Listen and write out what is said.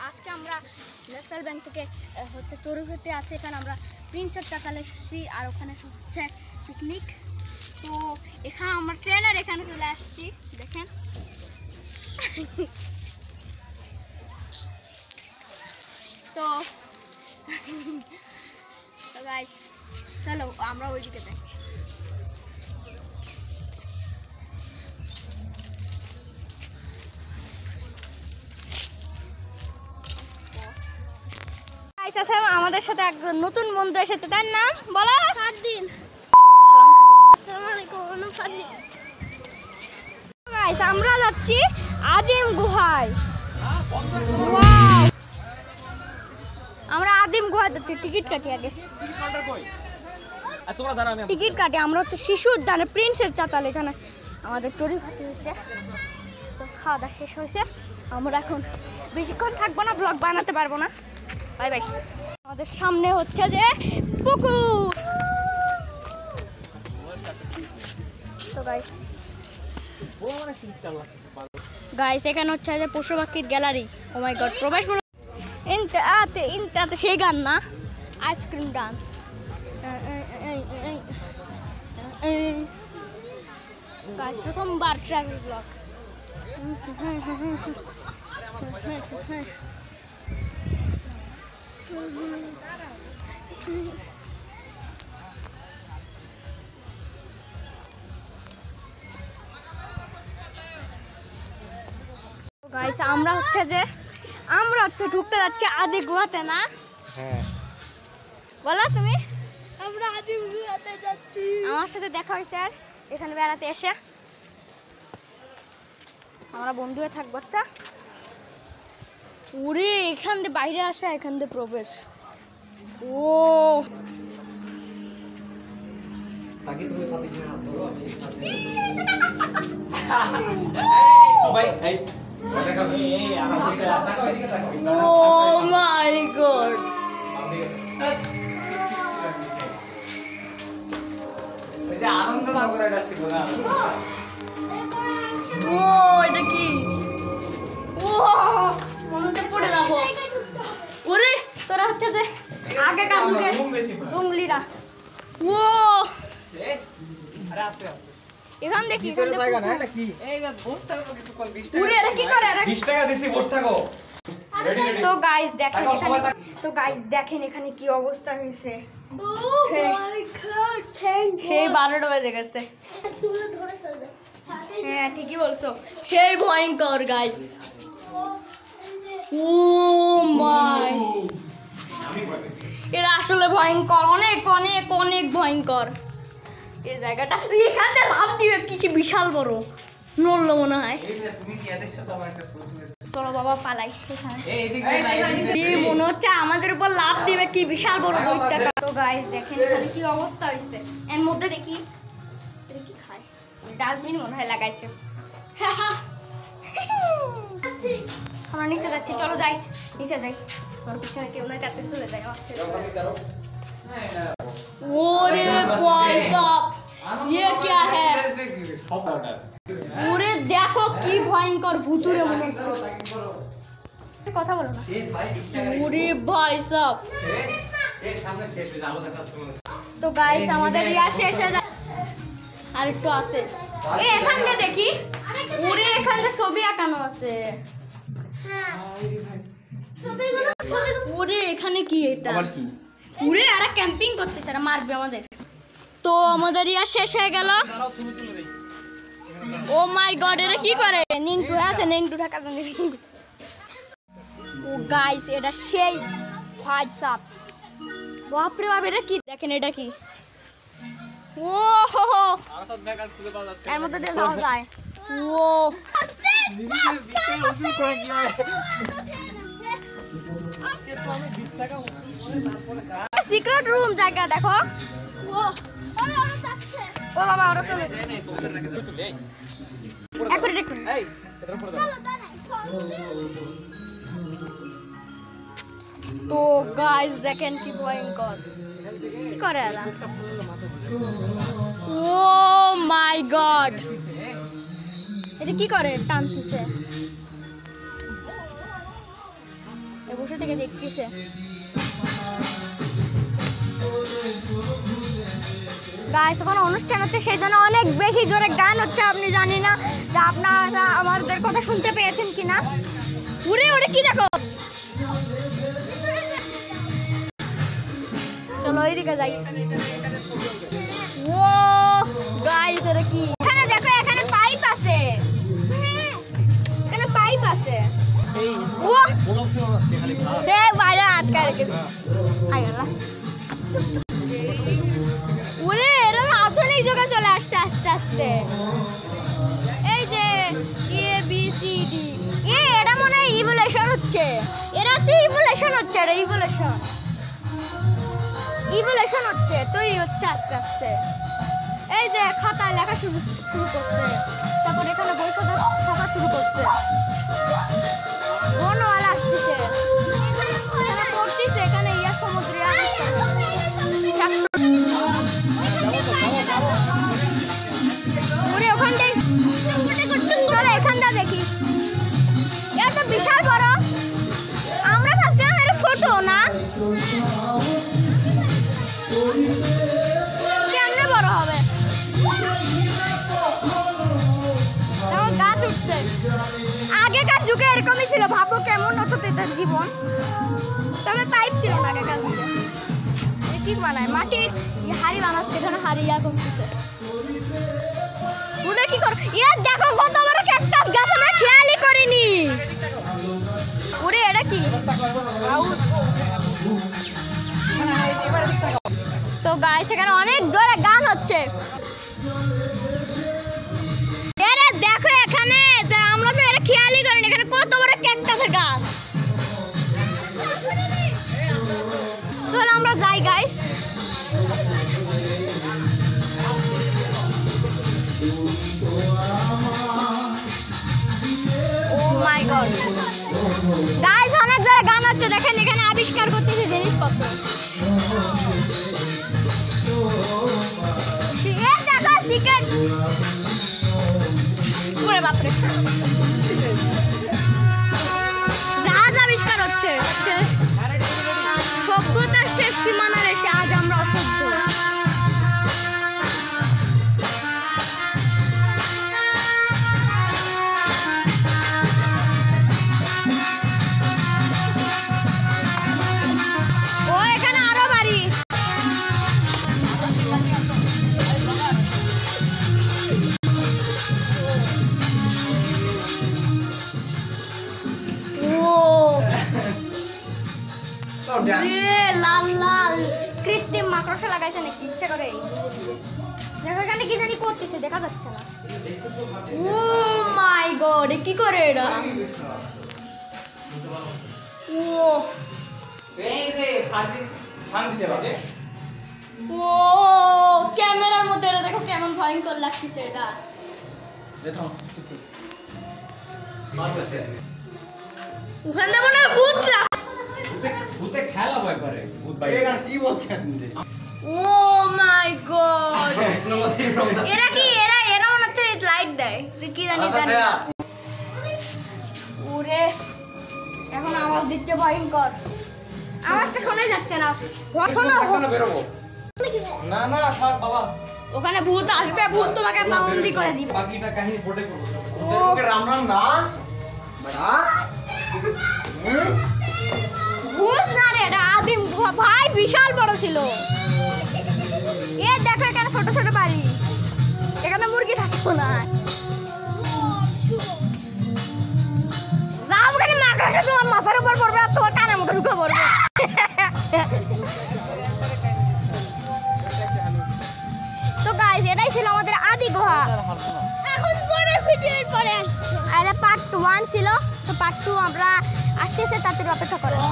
আজকে আমরা national bank থেকে হচ্ছে তরুঘাটে আছে, এখানে আমরা প্রিন্সেপ চাতালে এসেছি আর ওখানে হচ্ছে পিকনিক। তো এখানে আমরা ট্রেনের এখানে চলে আসছি, দেখেন। তো গাইস চলো আমরা ওইদিকে যাই। আমাদের সাথে একজন নতুন বন্ধু এসেছে, তার নাম বলো। ফারদিন। আসসালামু আলাইকুম ফারদিন। গাইস আমরা যাচ্ছি আদিম গুহায়। ওয়াও, আমরা আদিম গুহায় যাচ্ছি। টিকিট কাটি আগে, টিকিট কাটি। আমরা হচ্ছে শিশু উদ্যানে প্রিন্সের চাতাল, এখানে আমাদের তরুঘাটে হয়েছে। তো খাওয়া দাওয়া শেষ হয়েছে, আমরা এখন বেশিক্ষণ থাকবো না, ব্লগ বানাতে পারবো না। Bye bye. আমাদের সামনে হচ্ছে যে পুকুর। তো গাইস এখানে হচ্ছে যে পশু পাখির গ্যালারি। ও মাই গড, প্রবেশ মূল্য ইনতে সেই গান না, আইসক্রিম ডান্স। গাইস প্রথমবার ট্রাভেল ব্লগ। গাইস আমরা হচ্ছে ঢুকতে যাচ্ছি আদি গুহাতে না? হ্যাঁ বলো তুমি। আমরা আদি গুহাতে যাচ্ছি। আমার সাথে দেখা হয়েছে আর এখানে বেড়াতে এসে আমরা বন্ধু হয়ে থাকবো। তা ওরে এখান দিয়ে বাইরে আসা, এখান দিয়ে প্রবেশ। ও তাকে তুমি পাবি না ধরো ও মাই গড, আনন্দনগর এটা ছিল না। ও এটা কি? ও মনতে পড়ে যাবো। ওরে তোরা হচ্ছে যে আগে কাঁদুকে জঙ্গলিরা। ও আরে আস্তে আস্তে এখান দেখি, ভিতরে জায়গা নাই নাকি? এই যে বসে থাকো তো কিছু কোন 20 টাকা। ওরে এটা কি করে? 20 টাকা দিছি, বসে থাকো। তো গাইস দেখেন এখানে, তো গাইস দেখেন এখানে কি অবস্থা হয়েছে। ও মাই গড, সেই 12টা বাজে গেছে। হ্যাঁ ঠিকই বলছো, সেই ভয়ঙ্কর গাইস। ও মাই, এটা আসলে ভয়ঙ্কর, অনেক অনেক অনেক ভয়ঙ্কর এই জায়গাটা। এখান থেকে লাফ দিবে কি বিশাল বড়, নড়লো মনে হয়। চলো বাবা পালাই, মনে হচ্ছে আমাদের উপর লাফ দিবে কি বিশাল বড় দৈত্যটা। তো গাইস দেখেন এখানে কি অবস্থা হয়েছে। এর মধ্যে দেখি এটা কি খায়, ডাস্টবিন মনে হয় লাগাইছে। আমরা নিচে যাচ্ছি, চলো যাই নিচে যাই। তোর পিছনে কেউ নয়, তাতে চলে যাই। ওরে ভাই সাব, ये क्या है? ওরে দেখো কি ভয়ঙ্কর, ভুতুরে মনে হচ্ছে। কথা বলো না। ওরে ভাই সাব, তো গাইস আমাদের ইয়া শেষ হয়ে যায়, আর একটু আছে। এখানে দেখি, ওরে এখানে ছবি আঁকানো আছে। ওরে এখানে কি এটা? ওরে আর ক্যাম্পিং করতেছে, আর মারবে আমাদের। তো আমাদের ইয়া শেষ হয়ে গেল। ও মাই গড, এটা কি করে? নিংটু আছে, নিংটু ঢাকা। ও গাইস এটা সেই ভাই সাপ, বাপরে বাপ, এটা কি? দেখেন এটা কি? ও হো হো, এর মধ্যে দিয়ে যাওয়া যায়। ও সিক্রেট রুম জায়গা দেখো। ও বাবা ওরা চলে তো গাইস দেখেন কি ভয়ঙ্কর, কি করে এরা? ও মাই গড, এটা কি করে? টানতেছে। বসে থেকে দেখতেছে। গাইস ওখানে অনুষ্ঠান হচ্ছে, সেই জন্য অনেক বেশি জোরে গান হচ্ছে। আপনি জানি না যে আপনারা আমাদের কথা শুনতে পেয়েছেন কিনা। উড়ে উড়ে কি দেখো, চলো এইদিকে যাই। ও গাইস এটা কি, এখানে দেখো এখানে পাইপ আছে, এখানে পাইপ আছে। ও দে বাইরে আটকা রেখে আইলা। ওরে এরা আধুনিক যুগে চলে আসছে আস্তে আস্তে। এই যে ABCD এটা মনে হয় ইভলিউশন হচ্ছে, এটা হচ্ছে ইভলিউশন হচ্ছে, এটা ইভলিউশন হচ্ছে, তৈরি হচ্ছে আস্তে আস্তে। এই যে খাতায় লেখা শুরু করছে, তারপর এখানে বই খাতা ছাপা শুরু করছে। বনওয়ালা আসতেছে, এখানে পড়তেছে, এখানে ইয়া সমুদ্রে ওরে ওখানটাই চলো এখানটা দেখি। এটা তো বিশাল বড়, আমরা ভাবছিলাম এটা ছোট না, কেমনে বড় হবে। গাছ উঠছে, আগেকার যুগে এরকমই ছিল, ভাবো কেমন হতো তাদের জীবন। তবে পাইপ ছিল না আগেকার যুগে। কি বানায়, মাটির হাড়ি বানাচ্ছে, এখানে হাড়ি ইয়া করতেছে। ওটা কি কর, দেখো কত বড় ক্যাকটাস গাছ, আমরা খেয়ালই করিনি। ওরে এটা কি, তো গাইস এখানে অনেক জোরে গান হচ্ছে। এরে দেখো এখানে, আমরা তো এটা খেয়ালই করিনি, এখানে কত বড় ক্যাকটাসের গাছ। চলো আমরা যাই গাইস। ও মাই গড গাইস অনেক জোরে গান হচ্ছে, দেখেন এখানে আবিষ্কার করতেছে জিনিসপত্র। দেখো চিকেন, ওরে বাপরে, জাহাজ আবিষ্কার হচ্ছে। সভ্যতার শেষ সীমানার এসে আজ আমরা অসভ্য। ও এখানে আরো বাড়ি, লাল লাল কৃত্রিম মাকড়সা লাগাইছে নাকি ইচ্ছা করে। দেখো এখানে কি জানি করতেছে, দেখা যাচ্ছে না। ও মাই গড কি করে এটা, ও ও ক্যামেরার মধ্যে এটা দেখো কেমন ভয়ঙ্কর লাগতেছে। এটা ওখানে মনে হয় ভূত, ভূতে খেলা ভয় করে, ভূত ভাই এখানে কি বলছেন। ও মাই গড এরা কি, এরা মনে হচ্ছে লাইট দেয় কি জানি জানি না। ওরে এখন আওয়াজ দিচ্ছে ভয়ঙ্কর, আওয়াজটা শোনা যাচ্ছে না। শোনো বেরোবো না না থাক বাবা, ওখানে ভূত আসবে, ভূত তোমাকে বাউন্ডি করে দিবে। বাকিটা কাহিনী পড়ে করব। ওকে রাম রাম না বড়া ভূত না রে, এটা আদিম ভাই, বিশাল বড় ছিল। এ দেখো এখানে ছোট ছোট বাড়ি, এখানে মুরগি থাকতো না। যাও ওখানে মাকড়সা তোমার মাথার উপর পড়বে আর তোমার কানের মধ্যে ঢুকে পড়বে। তো গাইস এটাই ছিল আমাদের আদি গুহা। এখন পরে ভিডিওর পরে আসছে, আর পার্ট 1 ছিল, তো পার্ট 2 আমরা আসতেছে, তাড়াতাড়ি অপেক্ষা করো।